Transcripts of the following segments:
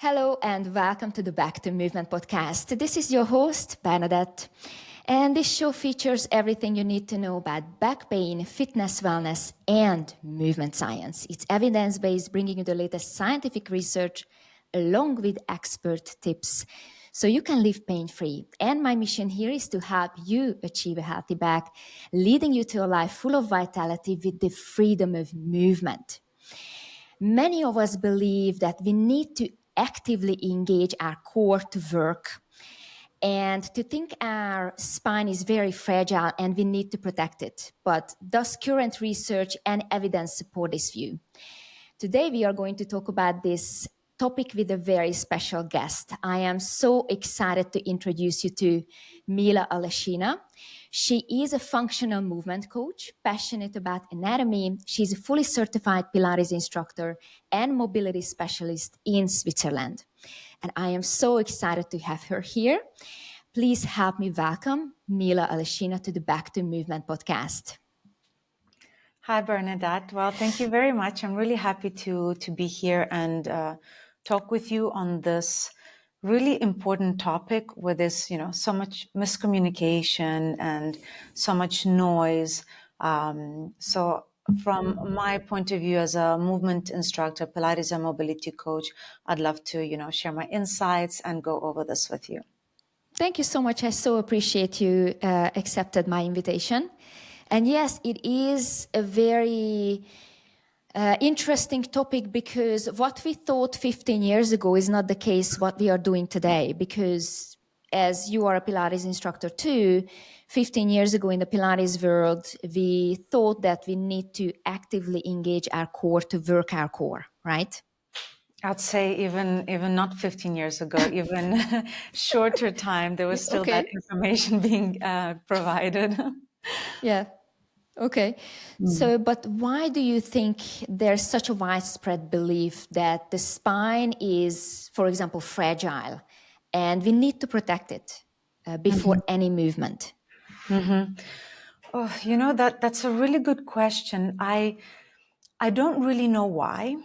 Hello and welcome to the Back to Movement podcast. This is your host, Bernadett, and this show features everything you need to know about back pain, fitness, wellness, and movement science. It's evidence-based, bringing you the latest scientific research along with expert tips so you can live pain-free. And my mission here is to help you achieve a healthy back, leading you to a life full of vitality with the freedom of movement. Many of us believe that we need to actively engage our core to work and to think our spine is very fragile and we need to protect it. But does current research and evidence support this view? Today, we are going to talk about this topic with a very special guest. I am so excited to introduce you to Mila Alešina. She is a functional movement coach, passionate about anatomy. She's a fully certified Pilates instructor and mobility specialist in Switzerland. And I am so excited to have her here. Please help me welcome Mila Alešina to the Back to Movement podcast. Hi, Bernadette. Well, thank you very much. I'm really happy to be here and talk with you on this really important topic where there's, so much miscommunication and so much noise. So from my point of view as a movement instructor, Pilates and mobility coach, I'd love to, share my insights and go over this with you. Thank you so much. I so appreciate you accepted my invitation. And yes, it is a very interesting topic because what we thought 15 years ago is not the case what we are doing today. Because as you are a Pilates instructor too, 15 years ago in the Pilates world, we thought that we need to actively engage our core to work our core, right? I'd say even not 15 years ago, even shorter time, there was still that information being provided. Yeah. Okay. So, but why do you think there's such a widespread belief that the spine is, for example, fragile and we need to protect it before any movement? Oh, that's a really good question. I don't really know why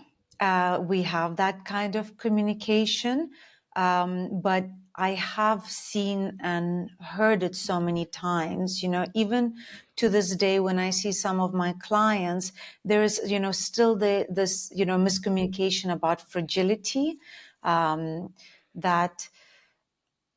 we have that kind of communication, but I have seen and heard it so many times, even to this day when I see some of my clients, there is, still this, miscommunication about fragility, that,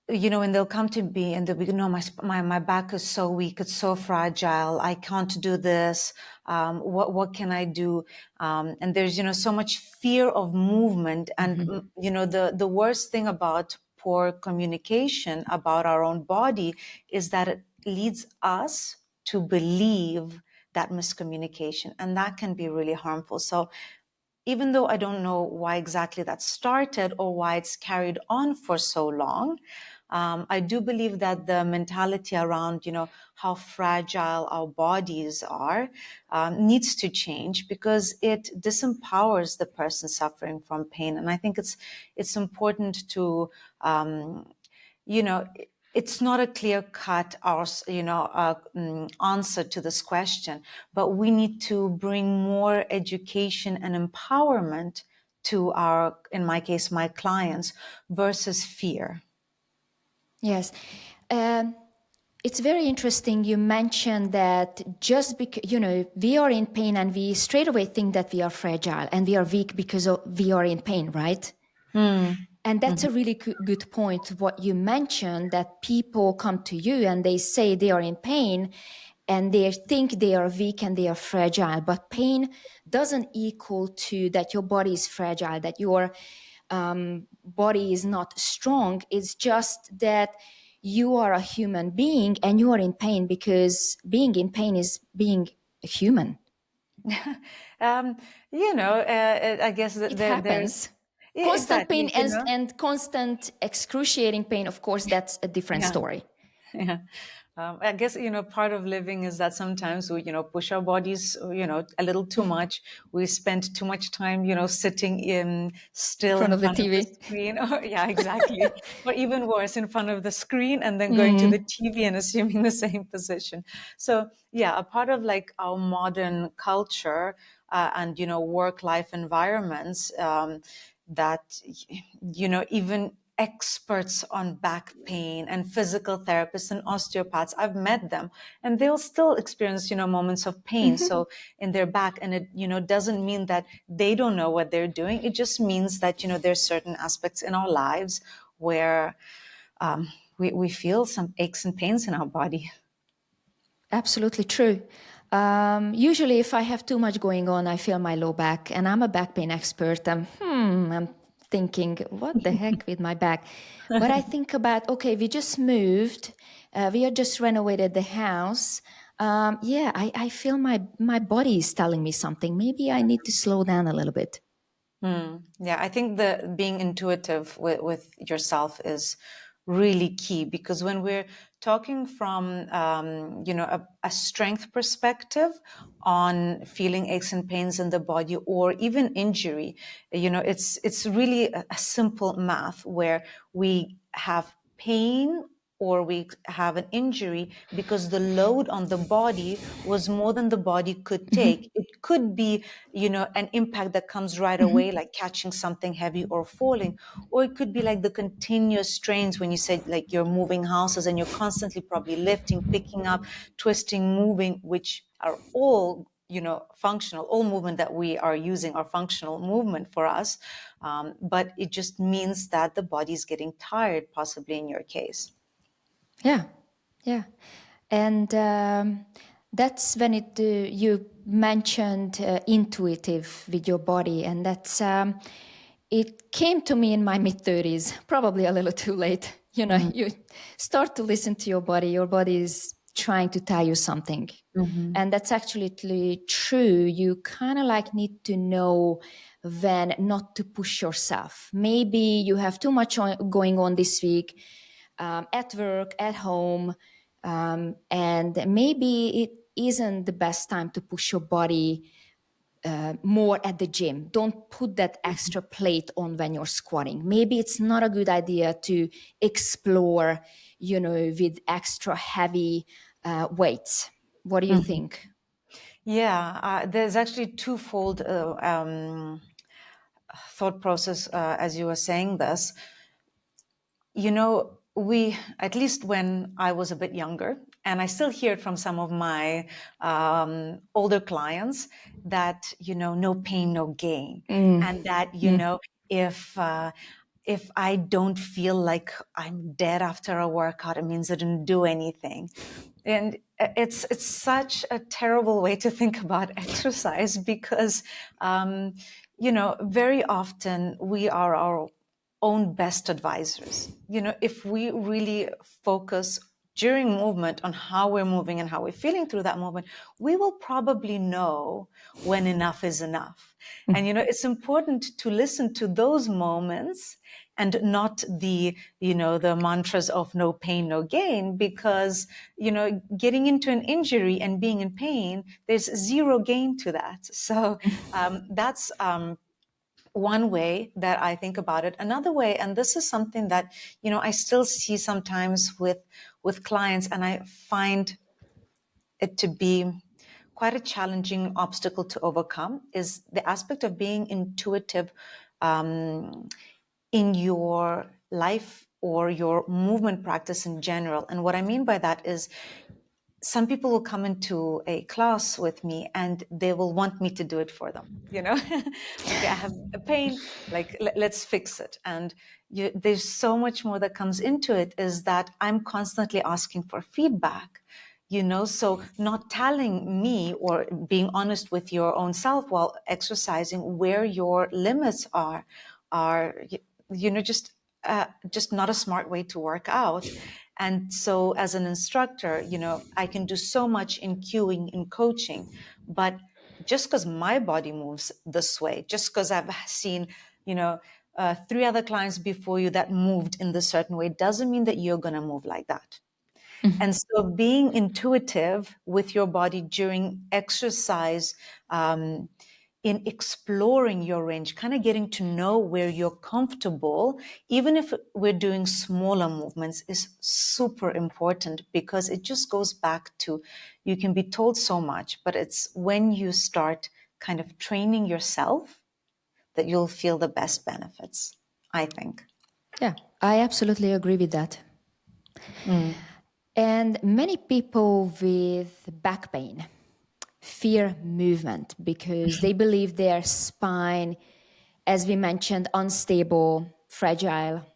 and they'll come to me and they'll be, no, my back is so weak. It's so fragile. I can't do this. What can I do? And there's, so much fear of movement. And, the worst thing about poor communication about our own body is that it leads us to believe that miscommunication, and that can be really harmful. So even though I don't know why exactly that started or why it's carried on for so long, I do believe that the mentality around, how fragile our bodies are, needs to change because it disempowers the person suffering from pain. And I think it's important to, it's not a clear-cut answer to this question, but we need to bring more education and empowerment to in my case, my clients, versus fear. Yes. It's very interesting. You mentioned that just because, we are in pain and we straight away think that we are fragile and we are weak because we are in pain, right? And that's a really good point. What you mentioned, that people come to you and they say they are in pain and they think they are weak and they are fragile. But pain doesn't equal to that your body is fragile, that your body is not strong. It's just that you are a human being and you are in pain, because being in pain is being a human. I guess It happens. Constant pain and constant excruciating pain, of course, that's a different story. Yeah. I guess, part of living is that sometimes we, push our bodies, a little too much. We spend too much time, sitting still in front of the screen. Yeah, exactly. Or even worse, in front of the screen and then going to the TV and assuming the same position. So yeah, a part of like our modern culture and, work-life environments, that, even experts on back pain and physical therapists and osteopaths, I've met them, and they'll still experience, moments of pain. So in their back, and it, doesn't mean that they don't know what they're doing. It just means that, there's certain aspects in our lives where we feel some aches and pains in our body. Absolutely true. Usually, if I have too much going on, I feel my low back, and I'm a back pain expert. I'm thinking, what the heck with my back? But I think about, okay, we just moved, we have just renovated the house. Yeah, I feel my body is telling me something. Maybe I need to slow down a little bit. Yeah, I think the being intuitive with yourself is really key, because when we're talking from a strength perspective on feeling aches and pains in the body, or even injury, it's really a simple math where we have pain or we have an injury because the load on the body was more than the body could take. It could be, an impact that comes right away, like catching something heavy or falling, or it could be like the continuous strains when you said like you're moving houses and you're constantly probably lifting, picking up, twisting, moving, which are all, functional. All movement that we are using are functional movement for us. But it just means that the body's getting tired, possibly in your case. Yeah, yeah. And that's when you mentioned intuitive with your body, and that's it came to me in my mid-30s, probably a little too late. You start to listen to your body. Your body is trying to tell you something. Mm-hmm. And that's actually true. You kind of like need to know when not to push yourself. Maybe you have too much going on this week, at work, at home, and maybe it isn't the best time to push your body more at the gym. Don't put that extra plate on when you're squatting. Maybe it's not a good idea to explore, with extra heavy weights. What do you think? Yeah, there's actually twofold thought process as you were saying this. At least when I was a bit younger, and I still hear it from some of my older clients, that, no pain, no gain. And that, if I don't feel like I'm dead after a workout, it means I didn't do anything. And it's such a terrible way to think about exercise, because, very often we are our own best advisors. If we really focus during movement on how we're moving and how we're feeling through that movement, we will probably know when enough is enough. And, it's important to listen to those moments and not the mantras of no pain, no gain, because, getting into an injury and being in pain, there's zero gain to that. So that's one way that I think about it. Another way, and this is something that, I still see sometimes with clients, and I find it to be quite a challenging obstacle to overcome, is the aspect of being intuitive in your life or your movement practice in general. And what I mean by that is, some people will come into a class with me and they will want me to do it for them. Okay, I have a pain, like, let's fix it. And there's so much more that comes into it, is that I'm constantly asking for feedback. So not telling me, or being honest with your own self while exercising, where your limits are just not a smart way to work out. And so as an instructor, I can do so much in cueing, in coaching, but just because my body moves this way, just because I've seen, three other clients before you that moved in this certain way, doesn't mean that you're going to move like that. And so being intuitive with your body during exercise, in exploring your range, kind of getting to know where you're comfortable, even if we're doing smaller movements, is super important, because it just goes back to, you can be told so much, but it's when you start kind of training yourself that you'll feel the best benefits, I think. Yeah, I absolutely agree with that. And many people with back pain fear movement because they believe their spine, as we mentioned, unstable, fragile.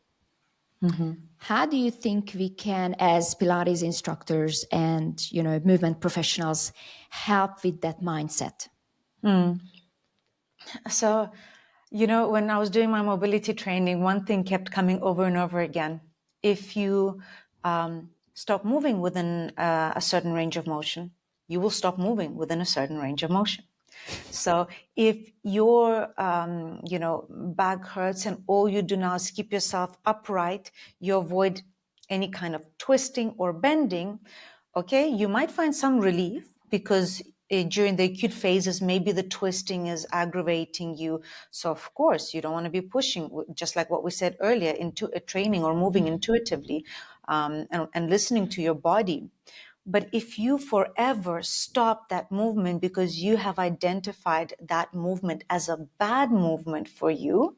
How do you think we can, as Pilates instructors and movement professionals, help with that mindset? So, when I was doing my mobility training, one thing kept coming over and over again. If you stop moving within a certain range of motion, you will stop moving within a certain range of motion. So if your, back hurts and all you do now is keep yourself upright, you avoid any kind of twisting or bending, okay, you might find some relief because during the acute phases, maybe the twisting is aggravating you. So of course, you don't want to be pushing, just like what we said earlier, into a training or moving intuitively and listening to your body. But if you forever stop that movement because you have identified that movement as a bad movement for you,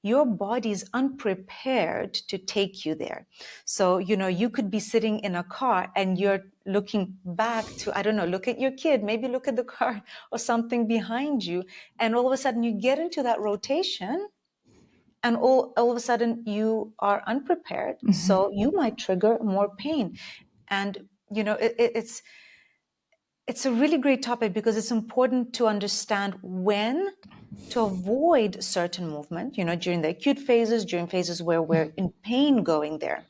your body is unprepared to take you there. So, you could be sitting in a car and you're looking back to, I don't know, look at your kid, maybe look at the car or something behind you. And all of a sudden you get into that rotation and all of a sudden you are unprepared. So you might trigger more pain. And, it's a really great topic because it's important to understand when to avoid certain movement, during the acute phases, during phases where we're in pain going there.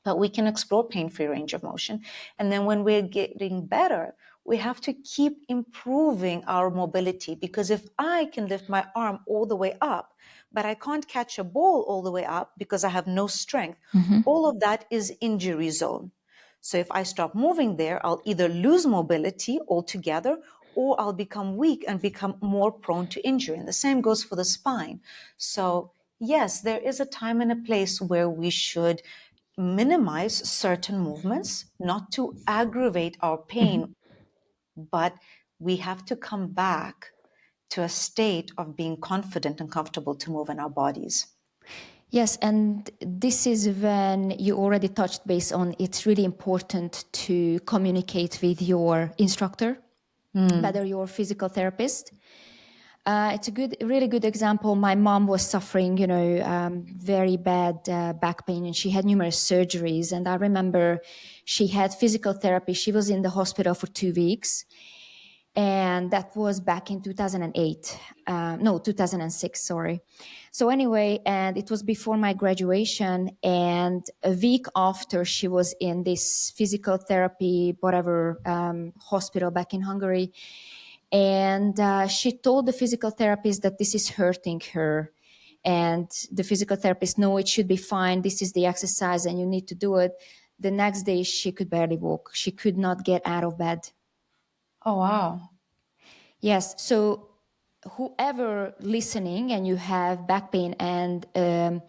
But we can explore pain-free range of motion. And then when we're getting better, we have to keep improving our mobility, because if I can lift my arm all the way up, but I can't catch a ball all the way up because I have no strength, all of that is injury zone. So if I stop moving there, I'll either lose mobility altogether or I'll become weak and become more prone to injury. And the same goes for the spine. So yes, there is a time and a place where we should minimize certain movements, not to aggravate our pain, but we have to come back to a state of being confident and comfortable to move in our bodies. Yes, and this is when you already touched base on it's really important to communicate with your instructor, whether you're a physical therapist. It's a really good example. My mom was suffering, very bad back pain, and she had numerous surgeries. And I remember she had physical therapy. She was in the hospital for 2 weeks. And that was back in 2008. No, 2006, sorry. So anyway, and it was before my graduation. And a week after she was in this physical therapy, whatever, hospital back in Hungary. And she told the physical therapist that this is hurting her. And the physical therapist, no, it should be fine. This is the exercise and you need to do it. The next day, she could barely walk. She could not get out of bed. Oh, wow. Yes. So whoever listening and you have back pain and a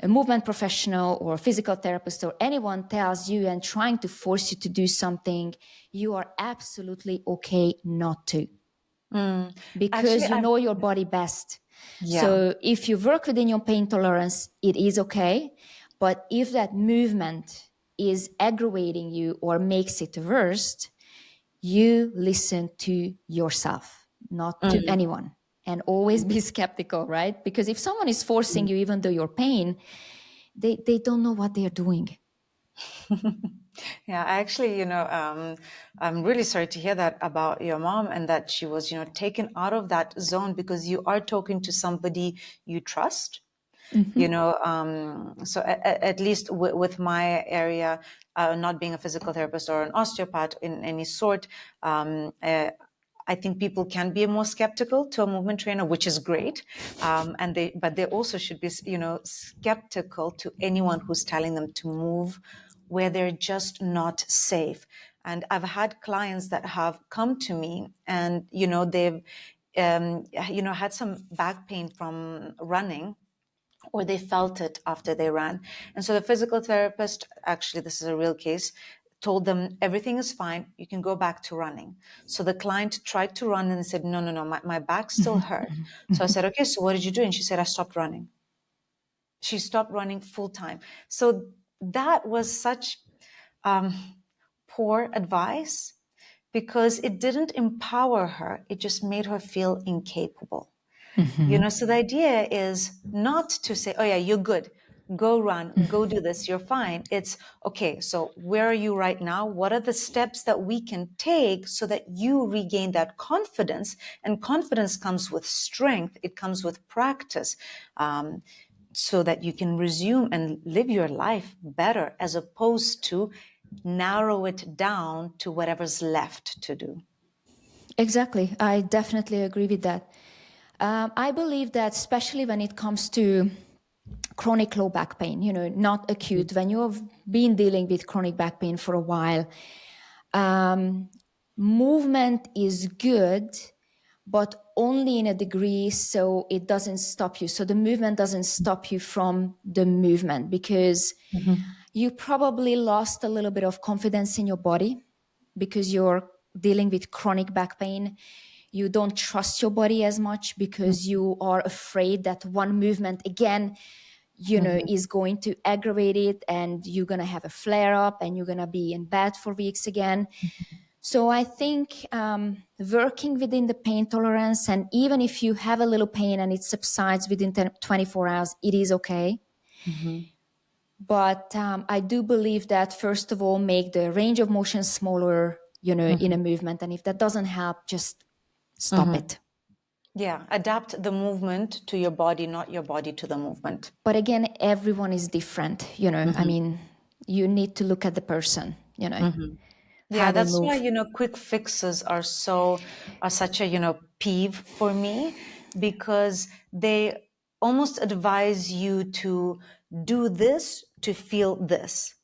movement professional or physical therapist or anyone tells you and trying to force you to do something, you are absolutely okay not to. Because Actually, you know your body best. Yeah. So if you work within your pain tolerance, it is okay. But if that movement is aggravating you or makes it worse, you listen to yourself, not to anyone. And always be skeptical, right? Because if someone is forcing you, even though you're pain, they don't know what they're doing. Yeah, actually, I'm really sorry to hear that about your mom, and that she was, taken out of that zone, because you are talking to somebody you trust. So at least with my area, not being a physical therapist or an osteopath in any sort, I think people can be more skeptical to a movement trainer, which is great. But they also should be, skeptical to anyone who's telling them to move where they're just not safe. And I've had clients that have come to me and, they've, had some back pain from running, or they felt it after they ran. And so the physical therapist, actually, this is a real case, told them everything is fine, you can go back to running. So the client tried to run and said, no, my back still hurt. So I said, okay, so what did you do? And she said, I stopped running. She stopped running full time. So that was such poor advice, because it didn't empower her. It just made her feel incapable. So the idea is not to say, oh yeah, you're good, go run, go do this, you're fine. It's okay, so where are you right now? What are the steps that we can take so that you regain that confidence? And confidence comes with strength, it comes with practice, so that you can resume and live your life better, as opposed to narrow it down to whatever's left to do. Exactly. I definitely agree with that. I believe that especially when it comes to chronic low back pain, not acute, when you have been dealing with chronic back pain for a while, movement is good, but only in a degree so it doesn't stop you. So the movement doesn't stop you from the movement, because you probably lost a little bit of confidence in your body because you're dealing with chronic back pain. You don't trust your body as much because you are afraid that one movement again, is going to aggravate it, and you're going to have a flare up and you're going to be in bed for weeks again. So I think working within the pain tolerance, and even if you have a little pain and it subsides within 24 hours, it is okay. But I do believe that, first of all, make the range of motion smaller, in a movement. And if that doesn't help, just stop it. Yeah, adapt the movement to your body, not your body to the movement. But again, everyone is different, I mean, you need to look at the person, Yeah, they that's why, move. quick fixes are such a, peeve for me, because they almost advise you to do this to feel this.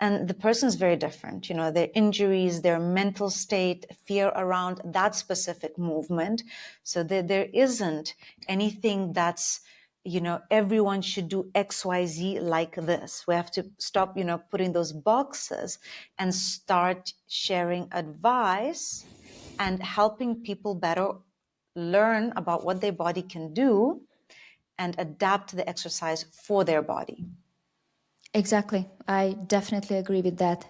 And the person's very different, their injuries, their mental state, fear around that specific movement. So there isn't anything that's, everyone should do XYZ like this. We have to stop, putting those boxes and start sharing advice and helping people better learn about what their body can do and adapt the exercise for their body. Exactly. I definitely agree with that.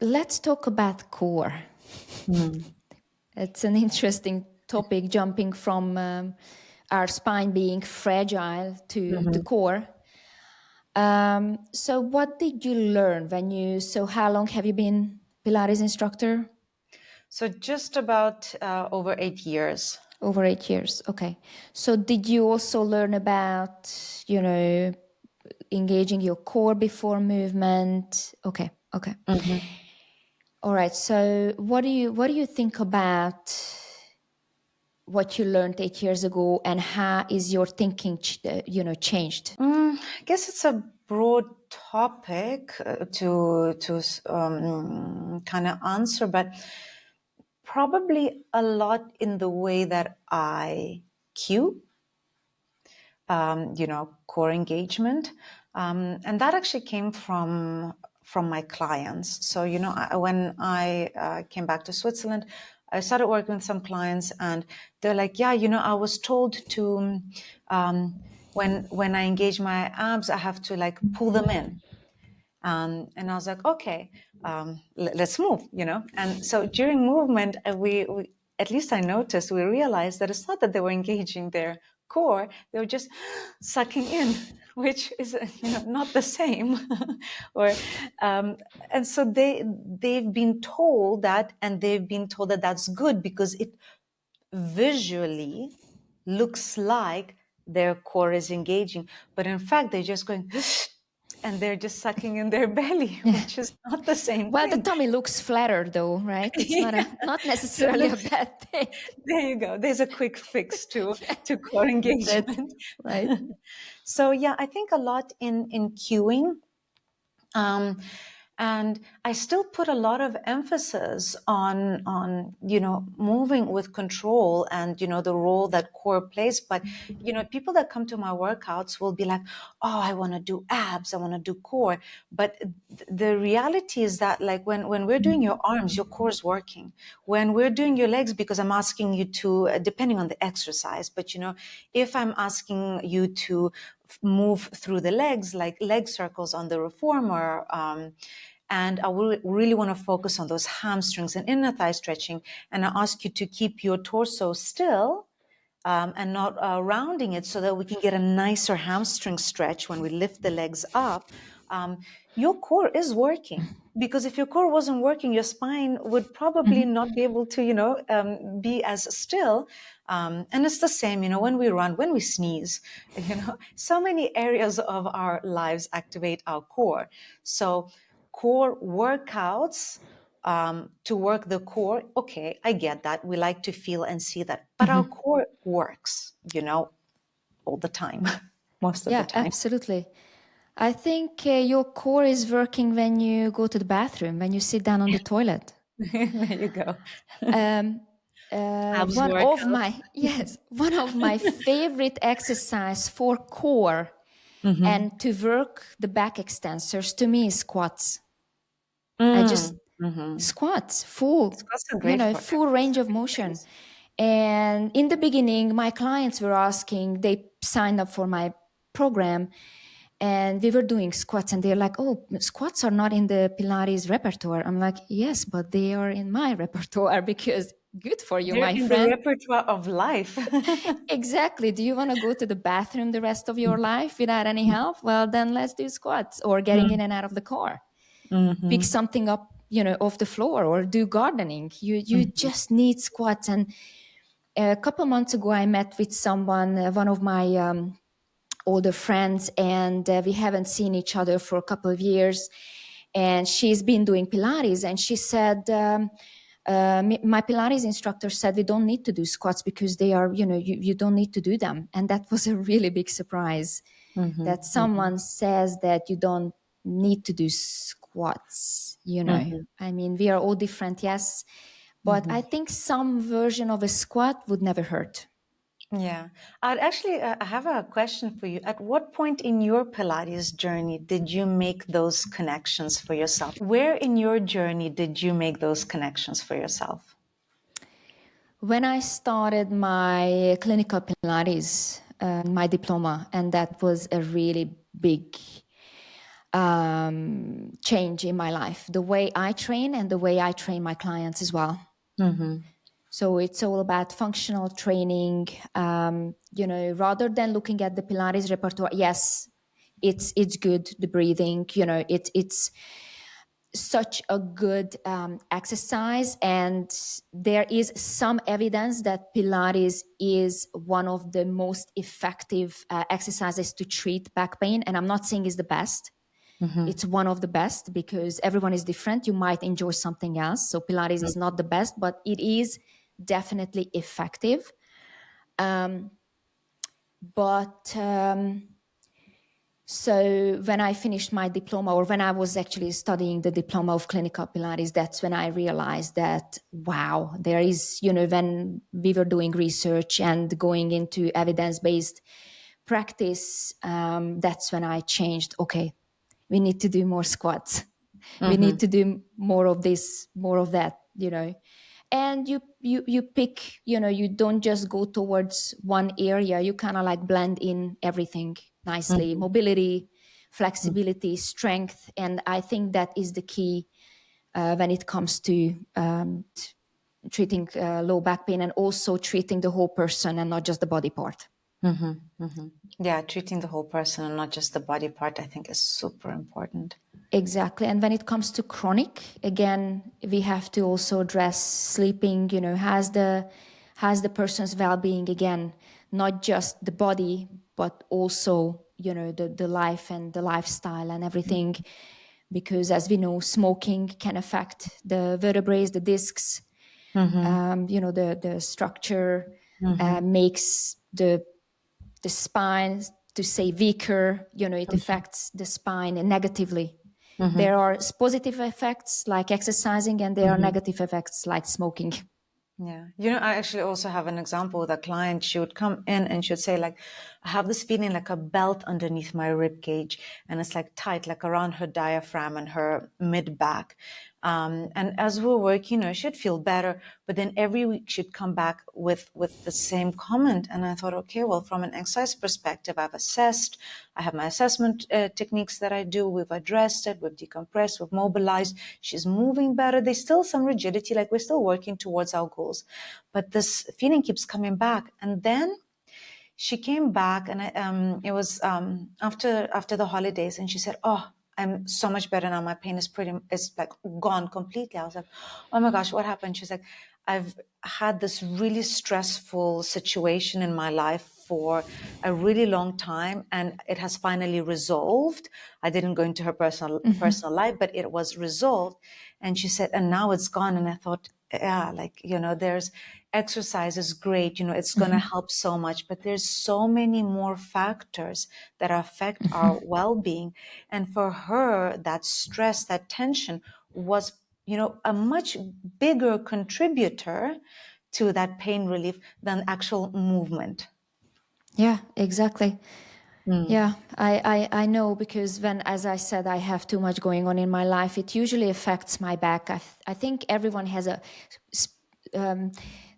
Let's talk about core. It's an interesting topic, jumping from our spine being fragile to the core. So what did you learn so how long have you been Pilates instructor? So just about over 8 years. Over 8 years. Okay. So did you also learn about, engaging your core before movement? Okay. Okay. All right. So what do you think about what you learned 8 years ago, and how is your thinking, changed? I guess it's a broad topic to kind of answer, but probably a lot in the way that I cue, core engagement. And that actually came from my clients. So, when I came back to Switzerland, I started working with some clients, and they're like, yeah, I was told to, when I engage my abs, I have to like pull them in. And I was like, okay, let's move, And so during movement, we, at least I noticed, we realized that it's not that they were engaging their core, they were just sucking in, which is, not the same. And so they've been told that, and they've been told that that's good because it visually looks like their core is engaging, but in fact, they're just going, and they're just sucking in their belly, which is not the same Well, the thing. tummy looks flatter though, right? It's not So necessarily a bad thing. there you go. There's a quick fix to core That's it, engagement. right? So yeah, I think a lot in cueing. And I still put a lot of emphasis on, moving with control and, the role that core plays. But, people that come to my workouts will be like, oh, I want to do abs, I want to do core. But the reality is that, like, when we're doing your arms, your core is working. When we're doing your legs, because I'm asking you to, depending on the exercise, but, if I'm asking you to move through the legs, like leg circles on the reformer, and I will really want to focus on those hamstrings and inner thigh stretching. And I ask you to keep your torso still and not rounding it, so that we can get a nicer hamstring stretch when we lift the legs up. Your core is working. Because if your core wasn't working, your spine would probably not be able to, be as still. And it's the same, when we run, when we sneeze, so many areas of our lives activate our core. So core workouts, to work the core, okay, I get that. We like to feel and see that. But our core works, all the time, most of the Yeah, time. absolutely. I think your core is working when you go to the bathroom, when you sit down on the toilet. There you go. Abs One of workout. my one of my favorite exercise for core and to work the back extensors to me is squats. I just squats full, Squats are great for full range of motion. exercise. And in the beginning, my clients were asking, they signed up for my program, and we were doing squats, and they're like, oh, squats are not in the Pilates repertoire. I'm like, yes, but they are in my repertoire because good for you, They're my in the friend. repertoire of life. Exactly. Do you want to go to the bathroom the rest of your life without any help? Well, then let's do squats or getting in and out of the car. Pick something up, off the floor, or do gardening. You just need squats. And a couple months ago, I met with someone, one of my older friends, and we haven't seen each other for a couple of years. And she's been doing Pilates, and she said, my Pilates instructor said we don't need to do squats because they are, you don't need to do them. And that was a really big surprise that someone says that you don't need to do squats. I mean, we are all different, yes, but I think some version of a squat would never hurt. Yeah. I'd actually, I have a question for you. At what point in your Pilates journey did you make those connections for yourself? Where in your journey did you make those connections for yourself? When I started my clinical Pilates, my diploma, and that was a really big change in my life, the way I train and the way I train my clients as well. So it's all about functional training, rather than looking at the Pilates repertoire. Yes, it's good, the breathing, it's such a good exercise, and there is some evidence that Pilates is one of the most effective exercises to treat back pain. And I'm not saying it's the best. It's one of the best because everyone is different. You might enjoy something else. So Pilates is not the best, but it is definitely effective. So when I finished my diploma, or when I was actually studying the diploma of clinical Pilates, that's when I realized that, wow, there is, when we were doing research and going into evidence-based practice, that's when I changed. Okay, we need to do more squats. We need to do more of this, more of that, and you pick, you don't just go towards one area. You kind of like blend in everything nicely. Mobility, flexibility, strength. And I think that is the key when it comes to treating low back pain, and also treating the whole person and not just the body part. Yeah, treating the whole person and not just the body part, I think, is super important. Exactly. And when it comes to chronic, again, we have to also address sleeping, has the person's well-being, again, not just the body, but also, the life and the lifestyle and everything. Because as we know, smoking can affect the vertebrae, the discs, the structure, makes the spine, to say, weaker, it affects the spine negatively. There are positive effects like exercising, and there are negative effects like smoking. Yeah. You know, I actually also have an example with a client. She would come in and she would say, like, I have this feeling like a belt underneath my rib cage, and it's like tight, like around her diaphragm and her mid back. And as we work, you know, she'd feel better, but then every week she'd come back with the same comment. And I thought, okay, well, from an exercise perspective, I've assessed, I have my assessment techniques that I do. We've addressed it, we've decompressed, we've mobilized. She's moving better. There's still some rigidity, like we're still working towards our goals, but this feeling keeps coming back. And then she came back, and it was after the holidays, and she said, "Oh, I'm so much better now. My pain is like gone completely." I was like, "Oh my gosh, what happened?" She's like, "I've had this really stressful situation in my life for a really long time, and it has finally resolved." I didn't go into her personal life, but it was resolved. And she said, "And now it's gone." And I thought, yeah, like, you know, there's exercise is great, you know, it's going to help so much, but there's so many more factors that affect our well-being. And for her, that stress, that tension was, you know, a much bigger contributor to that pain relief than actual movement. Yeah, exactly. Yeah, I know, because when, as I said, I have too much going on in my life, it usually affects my back. I think everyone has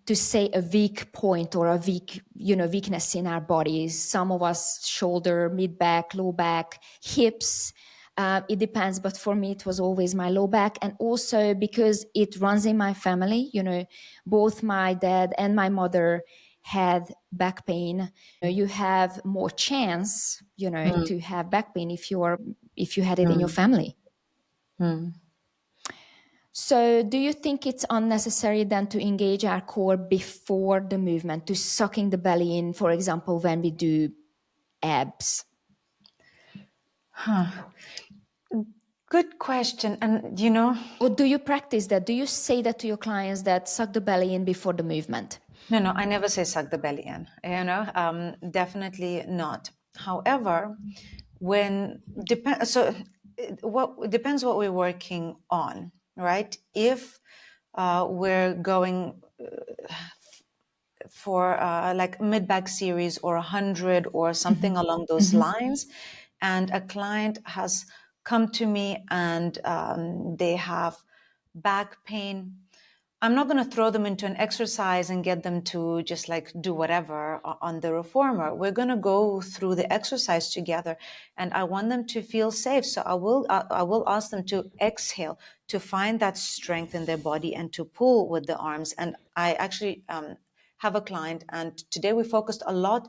to say a weak point or a weakness in our bodies. Some of us shoulder, mid back, low back, hips. It depends, but for me, it was always my low back. And also because it runs in my family, both my dad and my mother had back pain. You have more chance, to have back pain if you had it in your family. So do you think it's unnecessary then to engage our core before the movement, to sucking the belly in, for example, when we do abs? Good question. And, you know, Or do you practice that? Do you say that to your clients, that suck the belly in before the movement? no, I never say suck the belly in, you know, definitely not. However, what depends what we're working on, right? If we're going for like mid-back series or 100 or something along those lines, and a client has come to me and they have back pain, I'm not going to throw them into an exercise and get them to just like do whatever on the reformer. We're going to go through the exercise together, and I want them to feel safe. So I will ask them to exhale, to find that strength in their body and to pull with the arms. And I actually have a client, and today we focused a lot,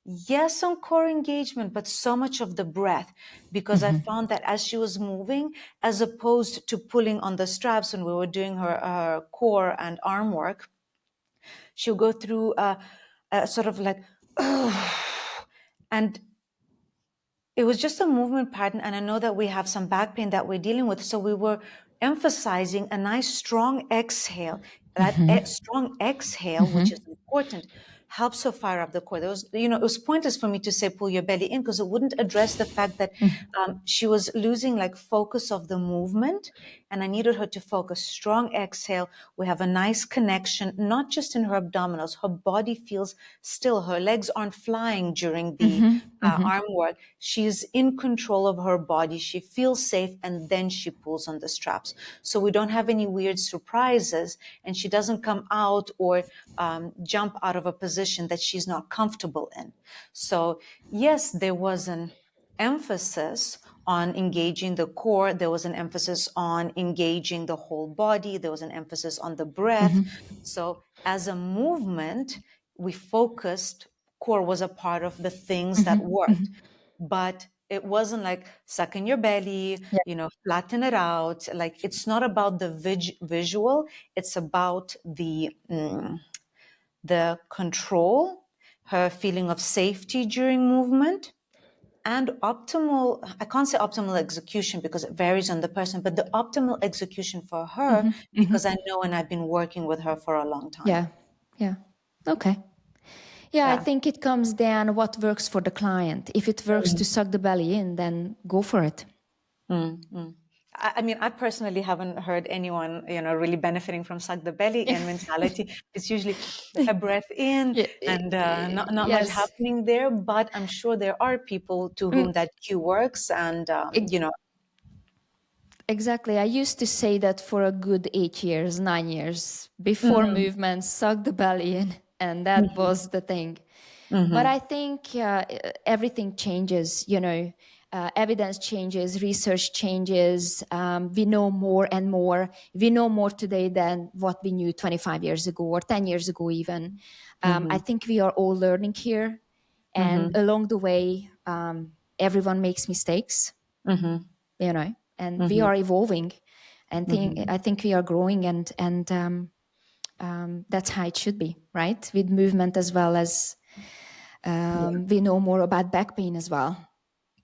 yes, on core engagement, but so much of the breath, because I found that as she was moving, as opposed to pulling on the straps when we were doing her core and arm work, she'll go through a sort of like, and it was just a movement pattern. And I know that we have some back pain that we're dealing with. So we were emphasizing a nice strong exhale. That strong exhale, which is important, helps her fire up the core. There was, you know, it was pointless for me to say pull your belly in, because it wouldn't address the fact that she was losing like focus of the movement, and I needed her to focus. Strong exhale. We have a nice connection, not just in her abdominals. Her body feels still. Her legs aren't flying during the arm work. She's in control of her body. She feels safe, and then she pulls on the straps. So we don't have any weird surprises, and she doesn't come out or jump out of a position that she's not comfortable in. So yes, there was an emphasis on engaging the core. There was an emphasis on engaging the whole body. There was an emphasis on the breath. So as a movement, we focused, core was a part of the things that worked, but it wasn't like suck in your belly, Yeah. you know, flatten it out. Like, it's not about the visual. It's about the control, her feeling of safety during movement, and optimal, I can't say optimal execution because it varies on the person, but the optimal execution for her, because I know and I've been working with her for a long time. Yeah. Yeah. Okay. Yeah, I Yeah. think it comes down what works for the client. If it works to suck the belly in, then go for it. Mm. I mean, I personally haven't heard anyone, really benefiting from suck the belly and mentality. It's usually a breath in and not much Yes. happening there. But I'm sure there are people to Mm, whom that cue works. And, ex- Exactly. I used to say that for a good 8 years, 9 years before Mhm, movement, suck the belly in, and that mhm, was the thing. But mhm, I think everything changes, evidence changes, research changes. We know more and more. We know more today than what we knew 25 years ago or 10 years ago, even. I mhm, think we are all learning here. And mhm, along the way, everyone makes mistakes, mhm, and we mhm, are evolving. And mhm. I think we are growing, and that's how it should be, right? With movement as well as Yeah. we know more about back pain as well.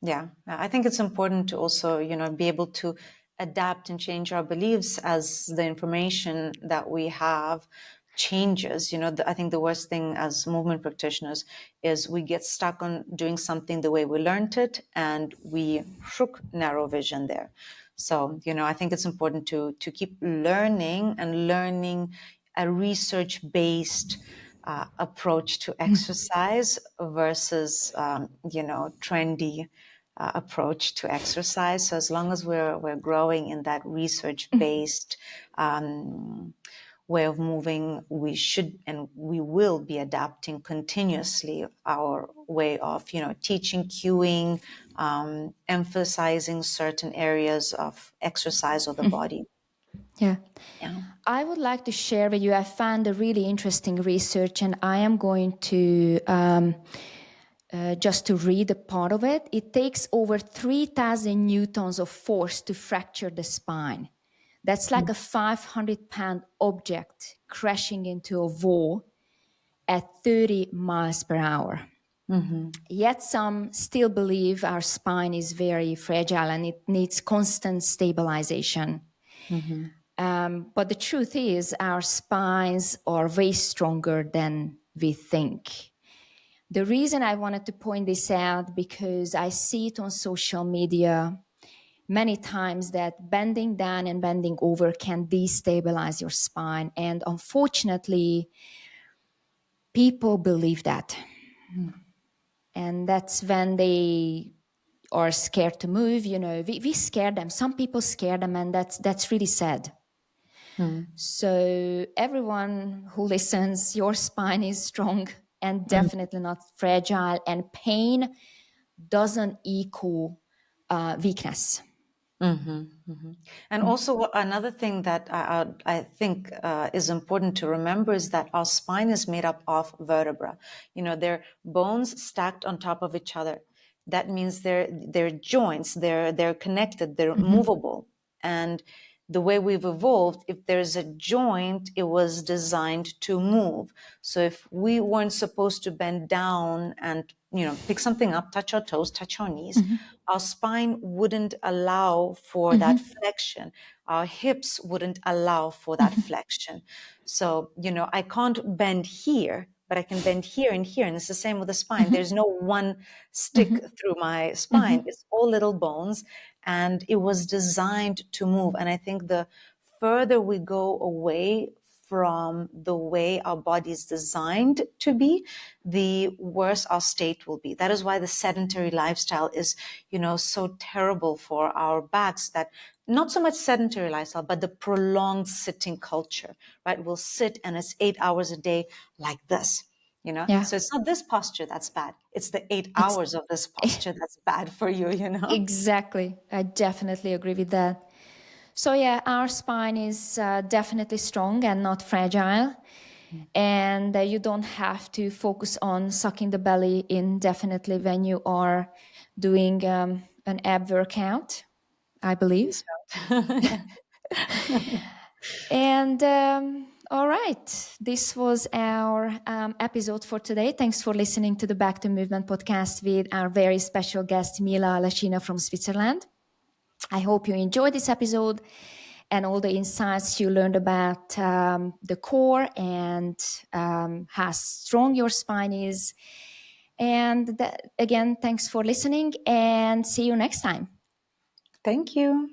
Yeah, I think it's important to also, be able to adapt and change our beliefs as the information that we have changes. I think the worst thing as movement practitioners is we get stuck on doing something the way we learned it, and we shook narrow vision there. So, I think it's important to keep learning and learning a research-based approach to exercise versus, trendy approach to exercise. So as long as we're growing in that research-based way of moving, we should and we will be adapting continuously our way of, teaching, cueing, emphasizing certain areas of exercise or the body. Yeah. Yeah. I would like to share with you, I found a really interesting research, and I am going to just to read a part of it. It takes over 3,000 newtons of force to fracture the spine. That's like a 500-pound object crashing into a wall at 30 miles per hour. Mm-hmm. Yet some still believe our spine is very fragile and it needs constant stabilization. Mm-hmm. But the truth is, our spines are way stronger than we think. The reason I wanted to point this out because I see it on social media many times that bending down and bending over can destabilize your spine. And unfortunately, people believe that. And that's when they are scared to move. We scare them. Some people scare them, and that's really sad. So everyone who listens, your spine is strong and definitely not fragile, and pain doesn't equal weakness. And also, another thing that I think is important to remember is that our spine is made up of vertebra. They're bones stacked on top of each other. That means they're joints. They're connected. They're movable. And the way we've evolved, if there's a joint, it was designed to move. So if we weren't supposed to bend down and, pick something up, touch our toes, touch our knees, our spine wouldn't allow for that flexion. Our hips wouldn't allow for that flexion. So, I can't bend here, but I can bend here and here. And it's the same with the spine. There's no one stick through my spine. It's all little bones, and it was designed to move. And I think the further we go away from the way our body is designed to be, the worse our state will be. That is why the sedentary lifestyle is, so terrible for our backs. That not so much sedentary lifestyle, but the prolonged sitting culture, right? We'll sit and it's 8 hours a day like this. Yeah, So it's not this posture that's bad. It's the eight it's hours of this posture that's bad for you. exactly. I definitely agree with that. So yeah, our spine is definitely strong and not fragile. And you don't have to focus on sucking the belly indefinitely when you are doing an ab workout, I believe. Please don't. And all right, this was our episode for today. Thanks for listening to the Back to Movement podcast with our very special guest, Mila Alešina from Switzerland. I hope you enjoyed this episode and all the insights you learned about the core and how strong your spine is. And again, thanks for listening and see you next time. Thank you.